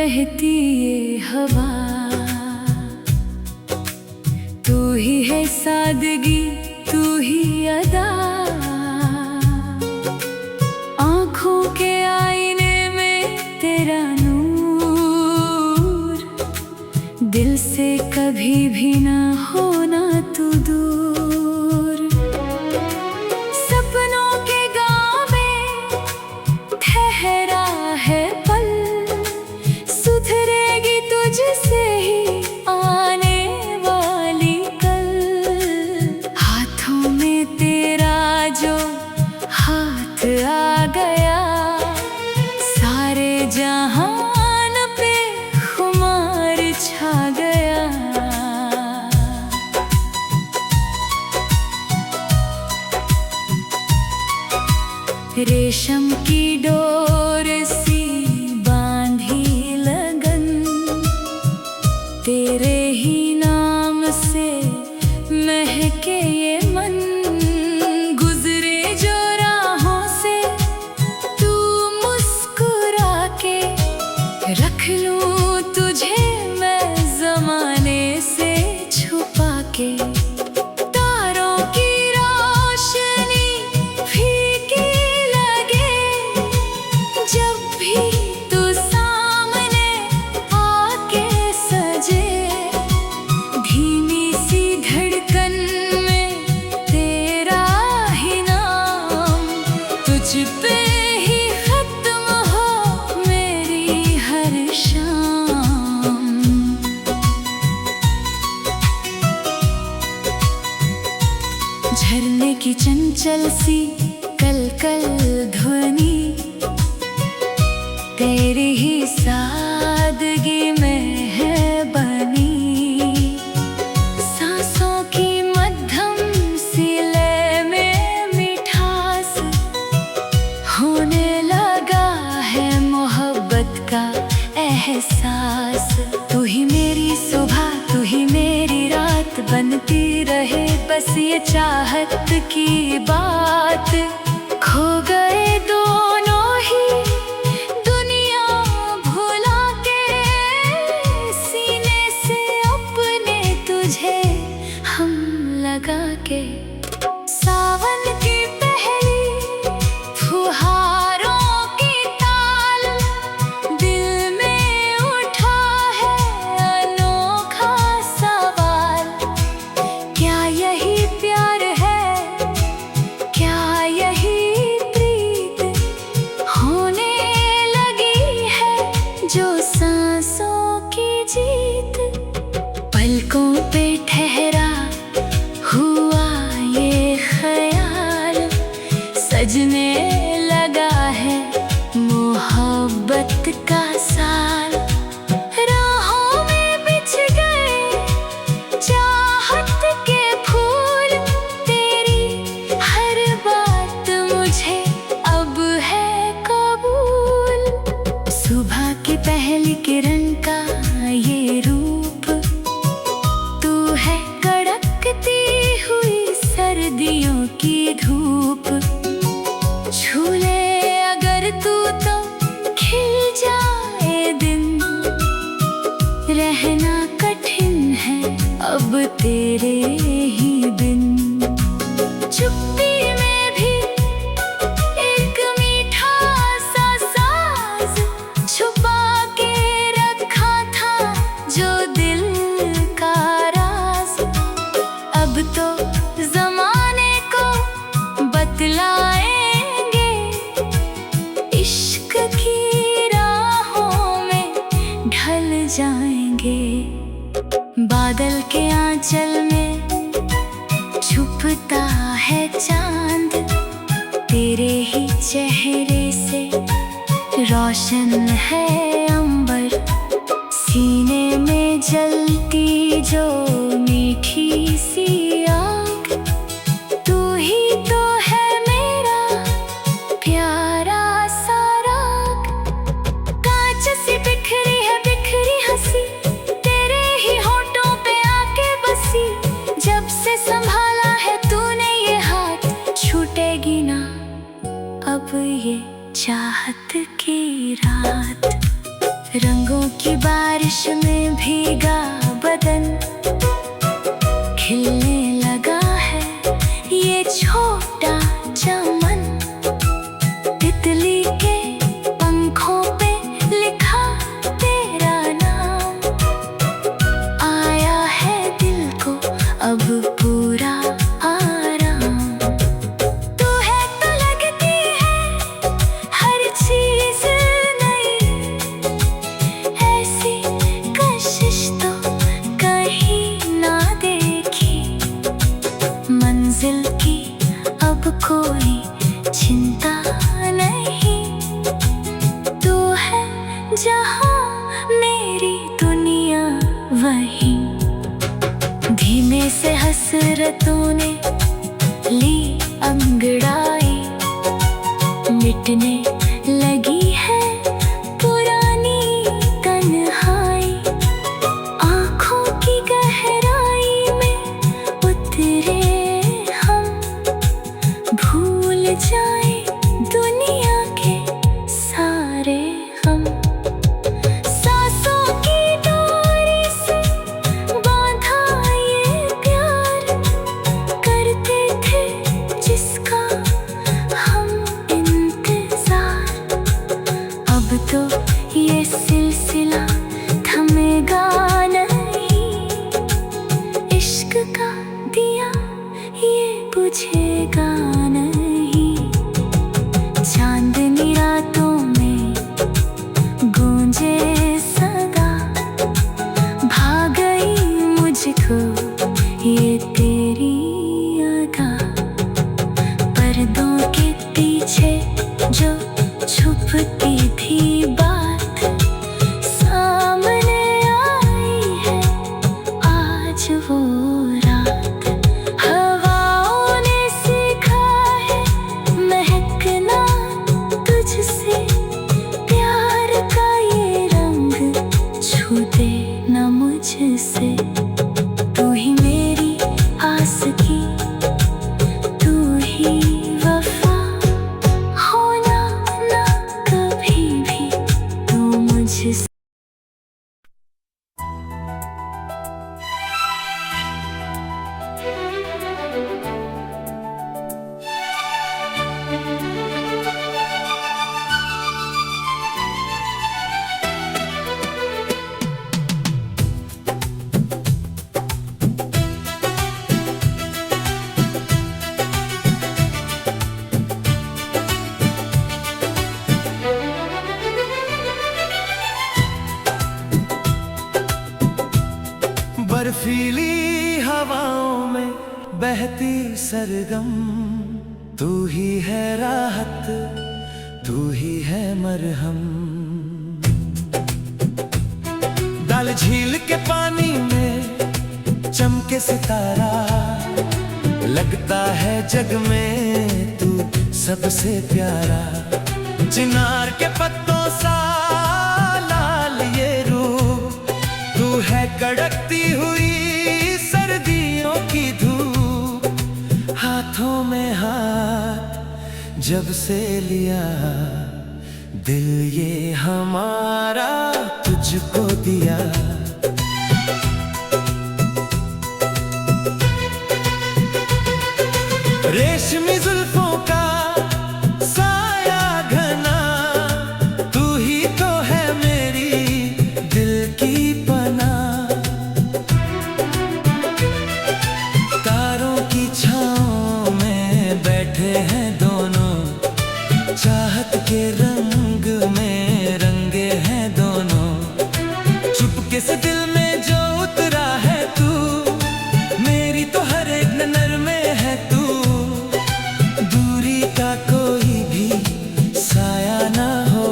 बहती ये हवा, तू ही है सादगी, तू ही अदा। आँखों के आईने में तेरा नूर, दिल से कभी भी ना होना तू दूर। सपनों के गाँव में ठहरा है पल, सुधरेगी तुझसे ही आने वाली कल। हाथों में तेरा जो हाथ आ गया, सारे जहान पे खुमार छा गया। रेशम की डोर सी बांधी लगन, तेरे ही नाम से महके ये मन। गुजरे जो राहों से तू मुस्कुरा के, रख लूं तुझे मैं ज़माने से छुपा के। तारों की रोशनी फीकी लगे, जब भी तू सामने आके सजे। धीमी सी धड़कन में तेरा ही नाम, तुझ पे ही खत्म हो मेरी हर शाम। झरने की चंचल सी कल कल ध्वनि, तेरी ही सादगी में है बनी। सांसों की मध्यम सी लय में मिठास, होने लगा है मोहब्बत का एहसास। तू ही मेरी सुबह, तू ही मेरी रात, बनती रहे बस ये चाहत की बात। खो गए दोनों ही दुनिया भुला के, सीने से अपने तुझे हम लगा के। सावन की पहली फुहारों की ताल, दिल में उठा है अनोखा सवाल। क्या यही प्यार है, क्या यही प्रीत, होने लगी है जो सांसों की जीत। पलकों पे ठहरा हुआ ये ख्याल, सजने लगा है मोहब्बत का साल। राहों में बिछ गए चाहत के फूल, तेरी हर बात मुझे अब है कबूल। सुबह की पहली किरण का ये रूप, तू है कड़कती हुई सर्दियों की धूप। छू ले अगर तू तो खिल जाए दिन, रहना कठिन है अब तेरे ही बिन। चुप्पी में भी एक मीठा सा साज, छुपा के रखा था जो दिल का राज। अब तो ज़माने को बतलाएंगे, इश्क की राहों में ढल जाएंगे। बादल के आंचल में छुपता है चांद, तेरे ही चेहरे से रोशन है अंबर। सीने में जलती जो मीठी सी आग, तू ही तो है मेरा प्यारा सा राग। कांच सी बिखरी है बिखरी हंसी, तेरे ही होठों पे आके बसी। जब से संभाला है तूने ये हाथ, छूटेगी ना अब ये चाहत की रात। रंगों की बारिश में भीगा बदन, खिलने लगा है ये छोटा चमन। तितली के पंखों पे लिखा तेरा नाम, आया है दिल को अब पूरा आराम। तू है तो लगती है हर चीज नई, ऐसी कशिश तो कहीं ना देखी। मंजिल की अब कोई चिंता नहीं, तू है जहां मेरी दुनिया वहीं। धीमे से हसरतों ने ली अंगड़ाई, मिटने लगी है पुरानी तन्हाई। आँखों की गहराई में उतरे हम, भूल जाए दुनिया के सारे हम। सांसों की डोरी से बांधा ये प्यार, करते थे जिसका हम इंतजार। अब तो ये सिलसिला थमेगा नहीं, इश्क का दिया ये बुझेगा नहीं। चांदनी रातों में गूंजे सदा, भा गई मुझको ये तेरी अदा। पर्दों के पीछे जो छुपती थी बात, सामने आई है आज वो रात। हवाओं ने सीखा है महकना तुझसे, प्यार का ये रंग छू दे न मुझसे। तू ही मेरी आस की, तू ही वफा, होना ना कभी भी तू मुझसे। बर्फीली हवाओं में बहती सरगम, तू ही है राहत, तू ही है मरहम। डल झील के पानी में चमके सितारा, लगता है जग में तू सबसे प्यारा। चिनार के पत्तों सा लाल ये रूप, तू है कड़कती हुई सर्दियों की धूप। हाथों में हाथ जब से लिया, दिल ये हमारा तुझको दिया। रेशमी जुल्फों का साया घना, तू ही तो है मेरी दिल की पनाह। तारों की छाँव में बैठे हैं दोनों, चाहत के रंग में रंगे हैं दोनों। चुपके से दिल में जो उतरा है तू, मेरी तो हर एक नजर में है तू। दूरी का कोई भी साया ना हो,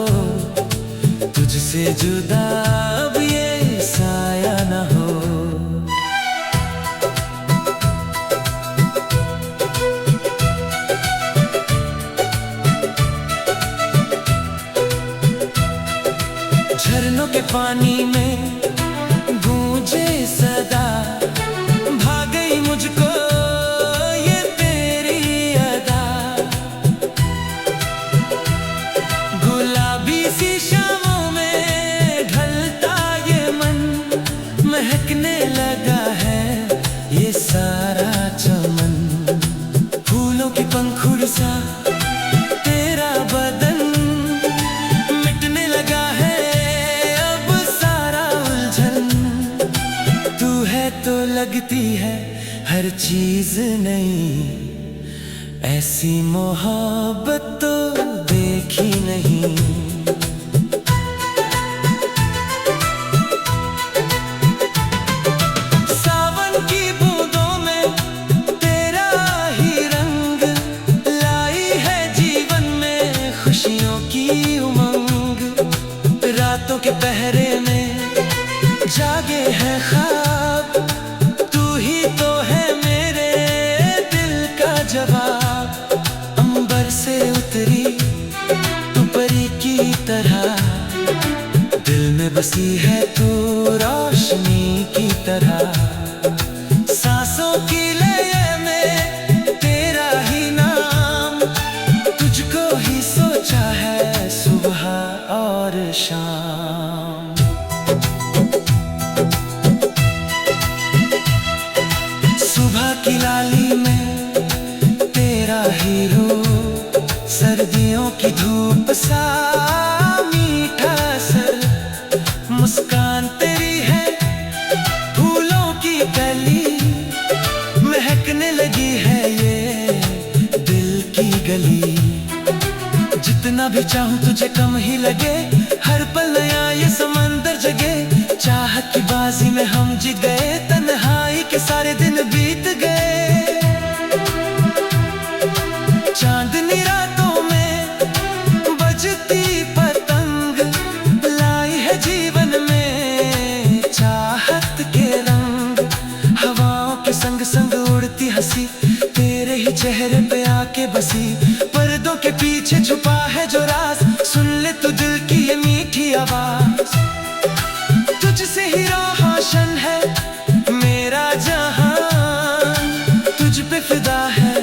तुझसे जुदा अब ये साया ना हो। झरनों के पानी में गूंजे सदा, भा गई मुझको ये तेरी अदा। गुलाबी सी शामों में ढल लगती है हर चीज नई, ऐसी मोहब्बत तो देखी नहीं। सावन की बूंदों में तेरा ही रंग लाई है जीवन में खुशियों की उमंग। रातों के पहरे में जागे हैं ख्वाब, तू ही तो है मेरे दिल का जवाब। अंबर से उतरी तू परी की तरह, दिल में बसी है तू रोशनी की तरह। सांसों की लय में तेरा ही नाम, तुझको ही सोचा है सुबह और शाम। सुबह की लाली में तेरा ही रूप, सर्दियों की धूप सा मीठा असर। मुस्कान तेरी है फूलों की कली, महकने लगी है ये दिल की गली। जितना भी चाहूं तुझे कम ही लगे, हर पल नया ये समंदर जगे। चाहत की बाजी में हम जीत गए, तन्हाई के सारे दिन बीत गए। चांदनी रातों में बजती पतंग लाई है जीवन में चाहत के रंग। हवाओं के संग संग उड़ती हंसी तेरे ही चेहरे पे आके बसी। पर्दों के पीछे छुपा है जो राज, सुन ले तू दिल की ये मीठी आवाज। तुझसे ही रोशन है मेरा जहान, तुझ पे फिदा है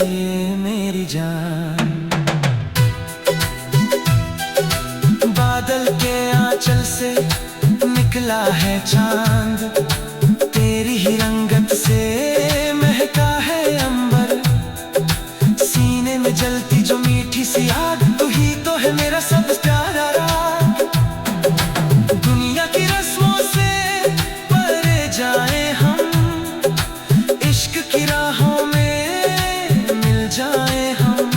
ये मेरी जान। बादल के आंचल से निकला है चांद, तेरी ही रंगत से महका है अंबर। सीने में जलती जो मीठी सी आग, तू ही तो है मेरा सब प्यारा राग। दुनिया की रस्मों से परे जाए हम, इश्क की राहों में मिल जाए हम।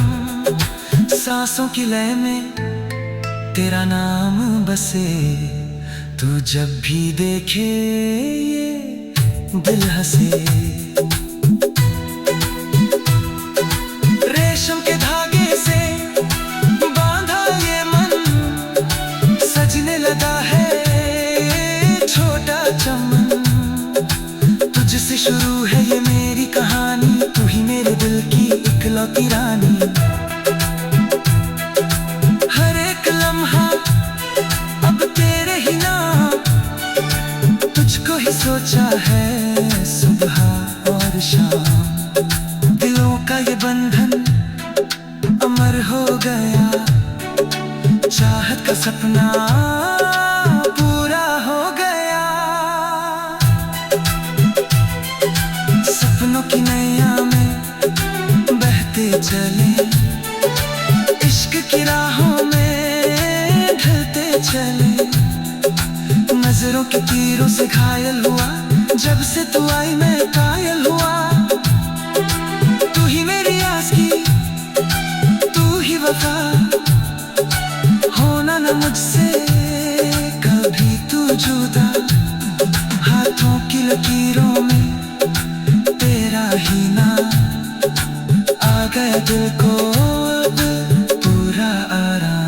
सांसों की लय में तेरा नाम बसे, तू जब भी देखे ये दिल हंसे। रेशम के धागे से बांधा ये मन, सजने लगा है छोटा चमन। तुझसे शुरू है ये मेरी कहानी, तू ही मेरे दिल की इकलौती रानी। हर एक लम्हा अब तेरे ही नाम, तुझको ही सोचा है सुबह और शाम। दिलों का ये बंधन अमर हो गया, चाहत का सपना पूरा हो गया। सपनों की नैया में बहते चले, इश्क की राहों में ढलते चले। नजरों के तीरों से घायल हुआ, जब से तू आई मैं कायल हुआ। तू ही मेरी आस की, तू ही वफा, होना न मुझसे कभी तू जुदा। हाथों की लकीरों में तेरा ही नाम, आ गया दिल को अब पूरा आराम।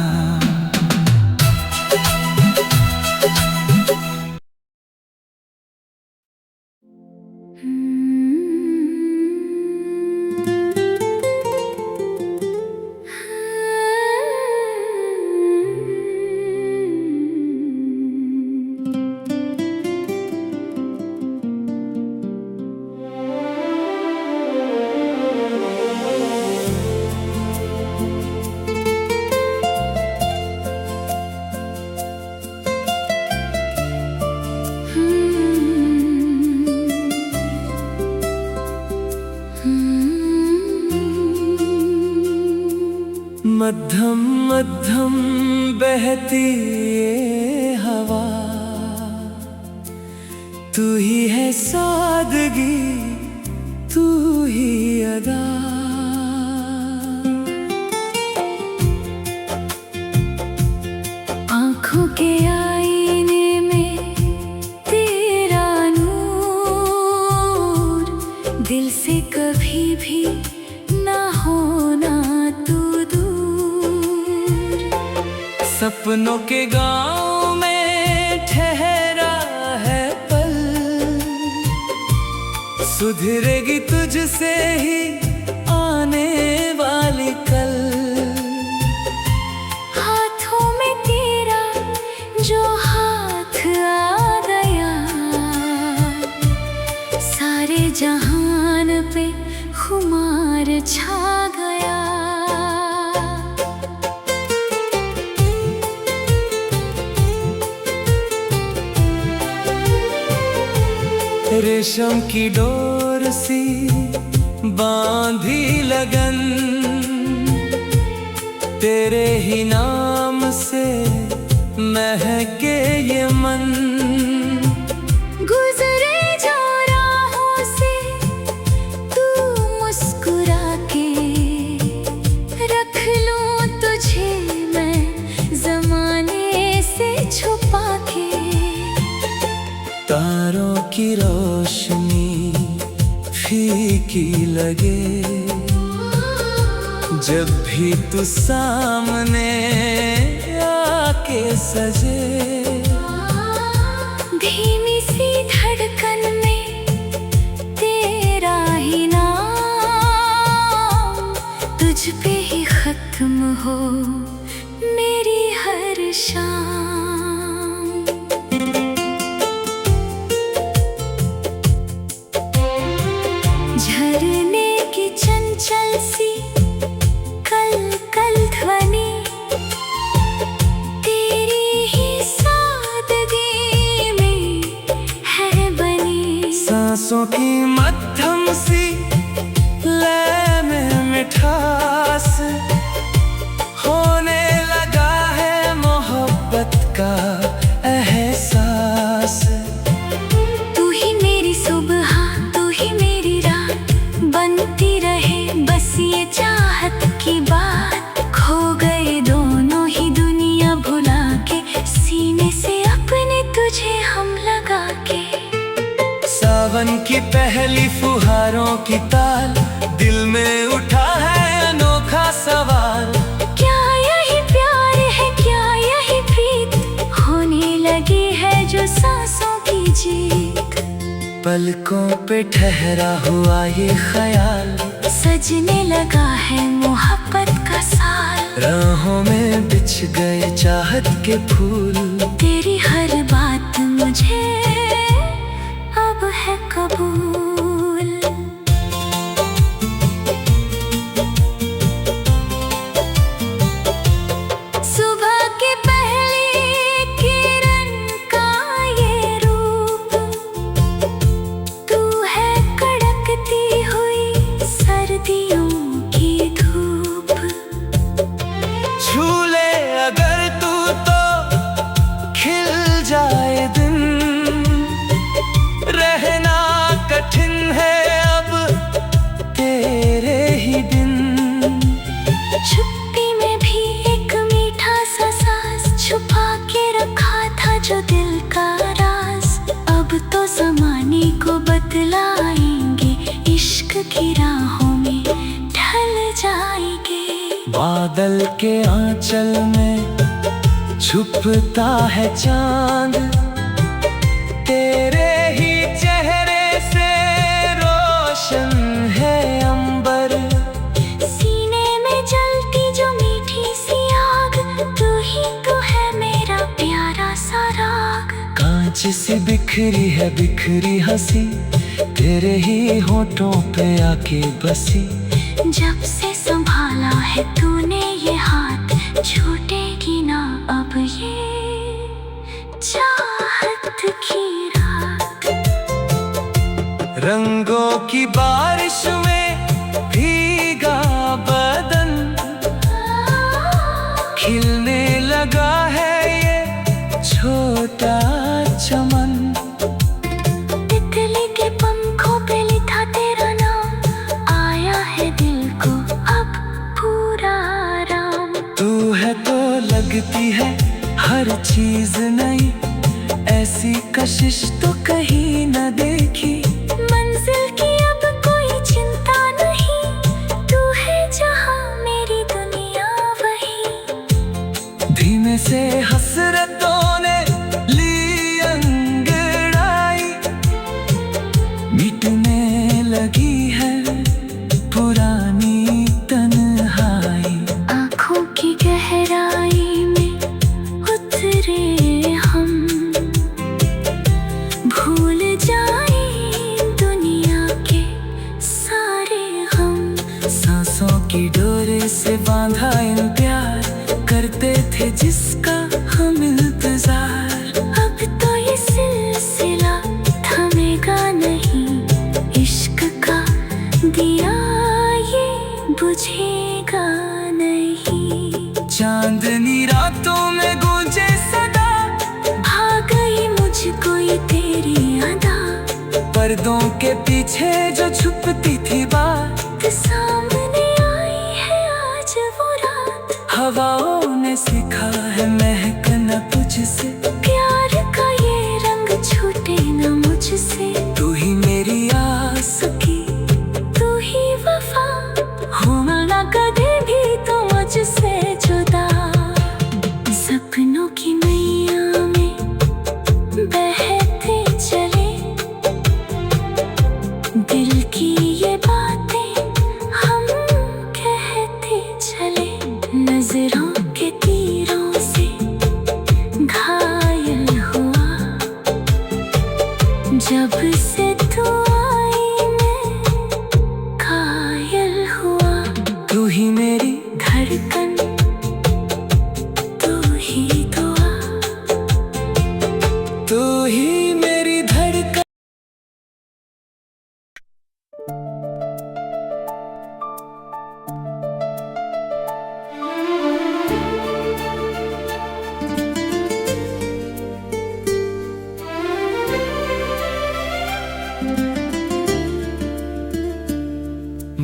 मध्यम मध्यम बहती ये हवा, तू ही है सादगी, तू ही अदा। आँखों के आईने में तेरा नूर, दिल से कभी भी ना होना तू दूर। सपनों के गाँव में ठहरा है पल, सुधरेगी तुझसे ही आने वाली कल। हाथों में तेरा जो हाथ आ गया, सारे जहान पे खुमार छा गया। रेशम की डोर सी बांधी लगन, तेरे ही नाम से महके ये मन। गुजरे जो राहों से तू मुस्कुरा के, रख लूं तुझे मैं जमाने से छुपा के। तारों की रोशनी फीकी लगे, जब भी तू सामने आके सजे। धीमी सी धड़कन में तेरा ही नाम, तुझ पे ही खत्म हो मेरी हर शाम। झरने की चंचल सी कल कल ध्वनि, तेरी ही सादगी में है बनी। सांसों की मध्यम सी लय में मिठास, होने लगा है मोहब्बत का एहसास। तू ही मेरी सुबह, तू ही मेरी रात, बनती रहे बस ये चाहत की बात। खो गए दोनों ही दुनिया भुला के, सीने से अपने तुझे हम लगा के। सावन की पहली फुहारों की ताल, दिल में उठा है अनोखा सवाल। क्या यही प्यार है, क्या यही प्रीत, होने लगी है जो सांसों की जीत। पलकों पे ठहरा हुआ ये ख्याल, सजने लगा है मोहब्बत का साल। राहों में बिछ गए चाहत के फूल, तेरी हर बात मुझे अब है कबूल। सुबह की पहली किरण का ये रूप, तू है कड़कती हुई सर्दियों की धूप। छू ले अगर तू तो खिल जाए दिन, रहना कठिन है अब तेरे ही दिन। चुप्पी में भी एक मीठा सा सास, छुपा के रखा था जो दिल का राज। अब तो ज़माने को बतलाएंगे, इश्क की राहों में ढल जाएंगे। बादल के आंचल में छुपता है चांद, तेरे ही चेहरे से रोशन है अंबर। सीने में जलती जो मीठी सी आग, तू ही तो है मेरा प्यारा सा राग। कांच सी बिखरी हंसी, तेरे ही होठों पे आके बसी। जब से संभाला है तूने ये हाथ, छूटेगी ना अब ये चाहत की रात। रंगों की बारिश में भीगा बदन, खिलने लगा है ये छोटा चमन। ऐसी कशिश तो कहीं न देखी। मंजिल की अब कोई चिंता नहीं, तू है जहां मेरी दुनिया वही। धीमे से हसरतों ने ली अंगड़ाई, मिटने लगी है पुरानी तन्हाई। आँखों की गहराई में उतरे हम, भूल जाए दुनिया के सारे गम। सांसों की डोरे से बांधा इन प्यार, करते थे जिसका हम इंतजार। अब तो ये सिलसिला थमेगा नहीं, इश्क का दिया ये बुझेगा नहीं। चांदनी रातों में गूंजे सदा, भाग गई मुझको ये तेरी अदा। पर्दों के पीछे जो छुपती थी बात, सामने आई है आज वो रात। हवाओं ने सिखा है महकना तुझसे, प्यार का ये रंग छूटे न मुझसे। तू ही मेरी आस की, तू ही वफा, हूँ मैं ना कभी भी तो मुझसे जुदा। सपनों की नैया में बहते चले, दिल की ये बातें हम कहते चले। नजरों के तीरों से घायल हुआ, जब से तू आई मैं घायल हुआ। तू ही मेरी धड़कन, तू ही दुआ। तू ही मेरी धड़कन।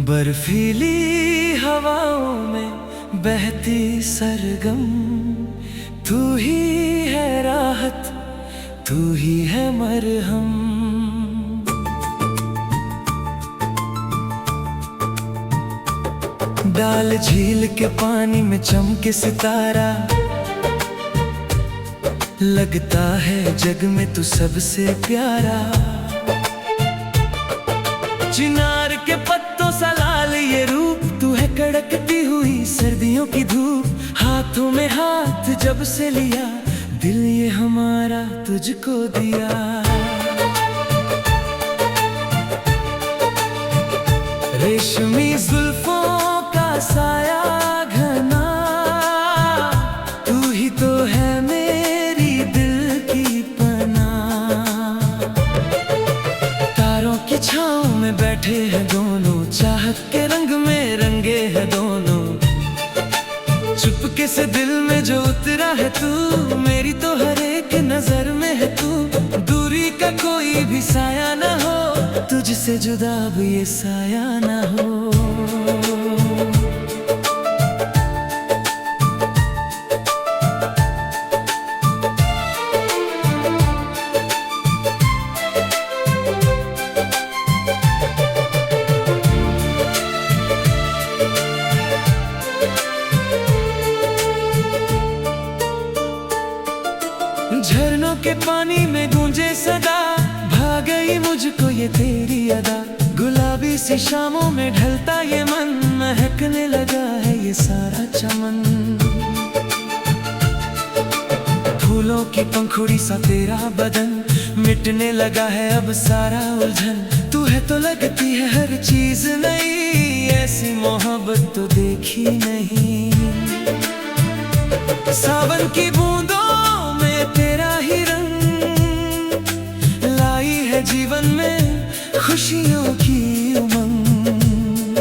बर्फीली हवाओं में बहती सरगम, तू ही है राहत, तू ही है मरहम। डाल झील के पानी में चमके सितारा, लगता है जग में तू सबसे प्यारा। चिनार के पत्तों सा लाल ये रूप, तू है कड़कती हुई सर्दियों की धूप। हाथों में हाथ जब से लिया, दिल ये हमारा तुझको दिया। रेशमी जुल्फों का साया घना, तू ही तो है मेरी दिल की पनाह। तारों की छाँव में बैठे हैं दोनों, चाहत के रंग में रंगे हैं दोनों। चुपके से दिल में जो उतरा है तू, मेरी तो हर एक नजर में है तू। दूरी का कोई भी साया ना हो, तुझसे जुदा अब ये साया ना हो। झरनों के पानी में गूंजे सदा, भाग गई मुझको ये तेरी अदा। गुलाबी सी शामों में ढलता ये मन, महकने लगा है ये सारा चमन। फूलों की पंखुड़ी सा तेरा बदन, मिटने लगा है अब सारा उलझन। तू है तो लगती है हर चीज नई, ऐसी मोहब्बत तो देखी नहीं। सावन की बूंदों में तेरा ही रंग, लाई है जीवन में खुशियों की उमंग।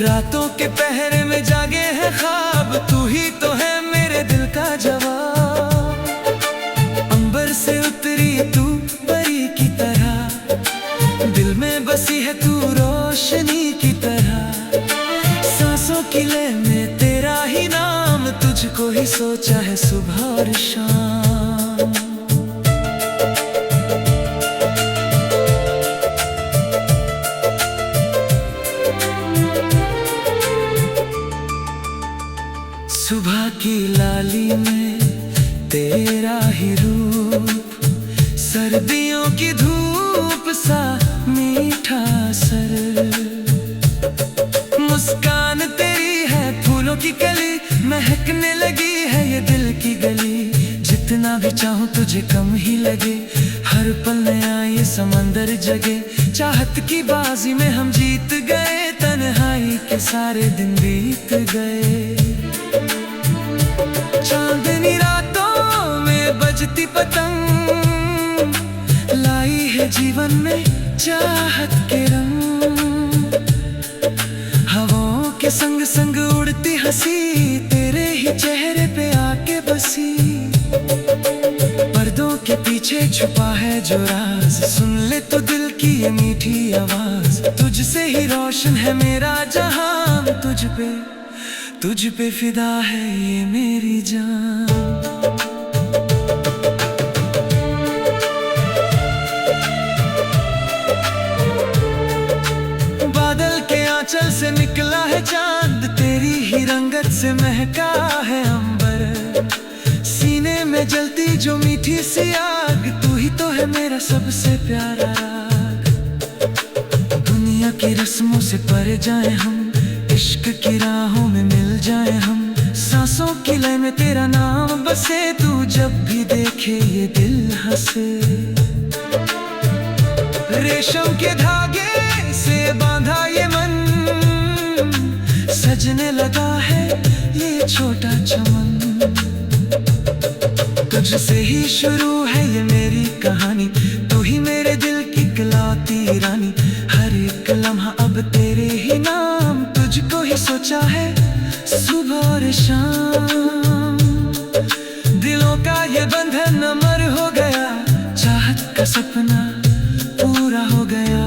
रातों के पहरे में जागे हैं ख्वाब, तू ही तो है मेरे दिल का जवाब। अंबर से उतरी तू परी की तरह, दिल में बसी है तू रोशनी की तरह। सांसों की लय में तेरा ही नाम, तुझको ही सोचा है सुबह और शाम। सर्दियों की धूप सा मीठा असर, मुस्कान तेरी है फूलों की कली, महकने लगी है ये दिल की गली। जितना भी चाहूं तुझे कम ही लगे, हर पल नया ये समंदर जगे। चाहत की बाजी में हम जीत गए, तन्हाई के सारे दिन बीत गए। चांदनी रातों में बजती पतंग, लाई है जीवन में चाहत के रंग। हवाओं के संग संग उड़ती हंसी, तेरे ही चेहरे पे आके बसी। पर्दों के पीछे छुपा है जो राज, सुन ले तो दिल की ये मीठी आवाज। तुझसे ही रोशन है मेरा जहां, तुझ पे फिदा है ये मेरी जान। बादल के आंचल से निकला है चांद, तेरी ही रंगत से महका है अंबर। सीने में जलती जो मीठी सी आग, तू ही तो है मेरा सबसे प्यारा राग। दुनिया की रस्मों से परे जाए हम, इश्क की राहों में मिल जाए हम। सांसों की लय में तेरा नाम बसे, तू जब भी देखे ये दिल हंसे। रेशम के धागे से बांधा ये मन, सजने लगा है ये छोटा चमन। तुझसे ही शुरू है ये मेरी कहानी, तू ही मेरे दिल की इकलौती रानी। हर एक लम्हा अब तेरे ही नाम, तुझको ही सोचा है सुबह और शाम। दिलों का ये बंधन अमर हो गया, चाहत का सपना पूरा हो गया।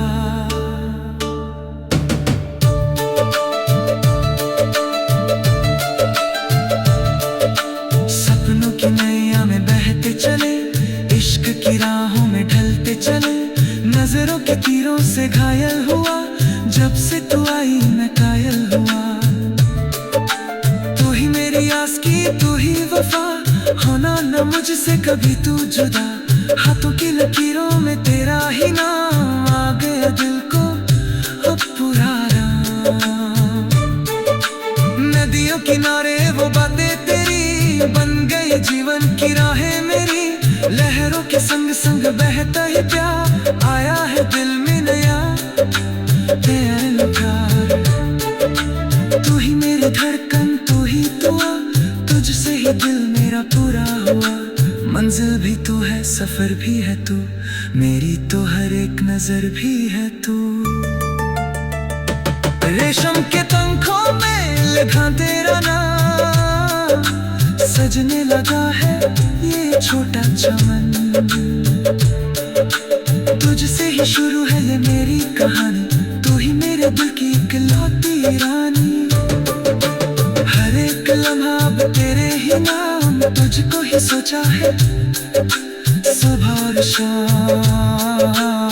सपनों की नैया में बहते चले, इश्क की राहों में ढलते चले। नजरों के तीरों से घायल हुआ, जब से तू आई मैं कायल हुआ। तू ही मेरी आस की तू ही वफा, होना न मुझसे कभी तू जुदा। हाथों की लकीरों में तेरा ही नाम, आ गया दिल को अब पुराना। नदियों किनारे वो बातें तेरी, बन गई जीवन की राहें मेरी। लहरों के संग संग बहता ही प्यार, आया है दिल में नया तेरा प्यार। तू ही मेरी धड़कन, तू ही दुआ, तुझसे ही दिल मेरा पूरा हुआ। मंजिल भी तू है, सफर भी है तू, मेरी तो हर एक नजर भी है तू। रेशम के पंखों में लिखा तेरा नाम, सजने लगा है ये छोटा चमन। तुझसे ही शुरू है ये मेरी कहानी, तू ही मेरे दिल की इकलौती रानी। हर एक लम्हा अब तेरे ही नाम, तुझको ही सोचा है सुबह और शाम।